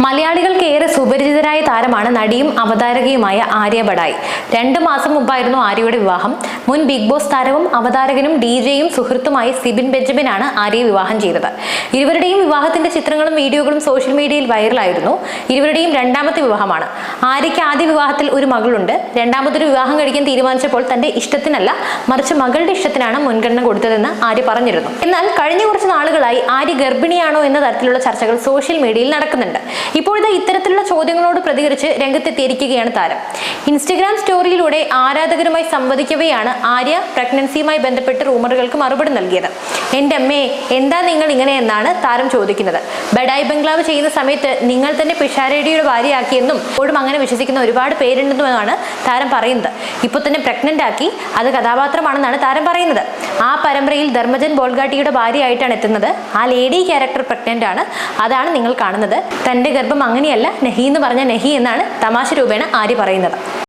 മലയാളികൾക്ക് ഏറെ സുപരിചിതരായ താരമാണ് നടിയും അവതാരകയുമായ ആര്യ ബഡായി. 2 മാസം മുമ്പായിരുന്നു ആര്യയുടെ വിവാഹം. മുൻ ബിഗ് ബോസ് താരവും അവതാരകനും ഡിജെയും സുഹൃത്തുമായ സിബിൻ ബെഞ്ചമിനാണ് ആര്യയെ വിവാഹം ചെയ്തത്. ഇരുവരുടെയും വിവാഹത്തിന്റെ ചിത്രങ്ങളും വീഡിയോകളും സോഷ്യൽ മീഡിയയിൽ വൈറലായിരുന്നു. ഇരുവരുടെയും രണ്ടാമത്തെ വിവാഹമാണ്. ആര്യയ്ക്ക് ആദ്യ വിവാഹത്തിൽ ഒരു മകളുണ്ട്. രണ്ടാമതൊരു വിവാഹം കഴിക്കാൻ തീരുമാനിച്ചപ്പോൾ തന്റെ ഇഷ്ടത്തിനല്ല, മറിച്ച് മകളുടെ ഇഷ്ടത്തിനാണ് മുൻഗണന കൊടുത്തതെന്ന് ആര്യ പറഞ്ഞിരുന്നു. എന്നാൽ കഴിഞ്ഞ കുറച്ച് നാളുകളായി ആര്യ ഗർഭിണിയാണോ എന്ന തരത്തിലുള്ള ചർച്ചകൾ സോഷ്യൽ മീഡിയയിൽ നടക്കുന്നുണ്ട്. ഇപ്പോഴത്തെ ഇത്തരത്തിലുള്ള ചോദ്യങ്ങളോട് പ്രതികരിച്ച് രംഗത്തെത്തിയിരിക്കുകയാണ് താരം. ഇൻസ്റ്റഗ്രാം സ്റ്റോറിയിലൂടെ ആരാധകരുമായി സംവദിക്കവെയാണ് ആര്യ പ്രഗ്നൻസിയുമായി ബന്ധപ്പെട്ട് റൂമറുകൾക്ക് മറുപടി നൽകിയത്. എന്റെ അമ്മേ, എന്താ നിങ്ങൾ ഇങ്ങനെ എന്നാണ് താരം ചോദിക്കുന്നത്. ബഡായി ബംഗ്ലാവ് ചെയ്യുന്ന സമയത്ത് നിങ്ങൾ തന്നെ പിഷാരടിയുടെ ഭാര്യയാക്കിയെന്നും ഇപ്പോഴും അങ്ങനെ വിശ്വസിക്കുന്ന ഒരുപാട് പേരുണ്ടെന്നുമാണ് താരം പറയുന്നത്. ഇപ്പോൾ തന്നെ പ്രഗ്നന്റ് ആക്കി, അത് കഥാപാത്രമാണെന്നാണ് താരം പറയുന്നത്. ആ പരമ്പരയിൽ ധർമ്മജൻ ബോൾഗാട്ടിയുടെ ഭാര്യയായിട്ടാണ് എത്തുന്നത്. ആ ലേഡി ക്യാരക്ടർ പ്രഗ്നന്റ് ആണ്, അതാണ് നിങ്ങൾ കാണുന്നത്. തന്റെ ഗർഭം അങ്ങനെയല്ല, നഹി എന്ന് പറഞ്ഞ നഹി എന്നാണ് തമാശ രൂപേണ ആര്യ പറയുന്നത്.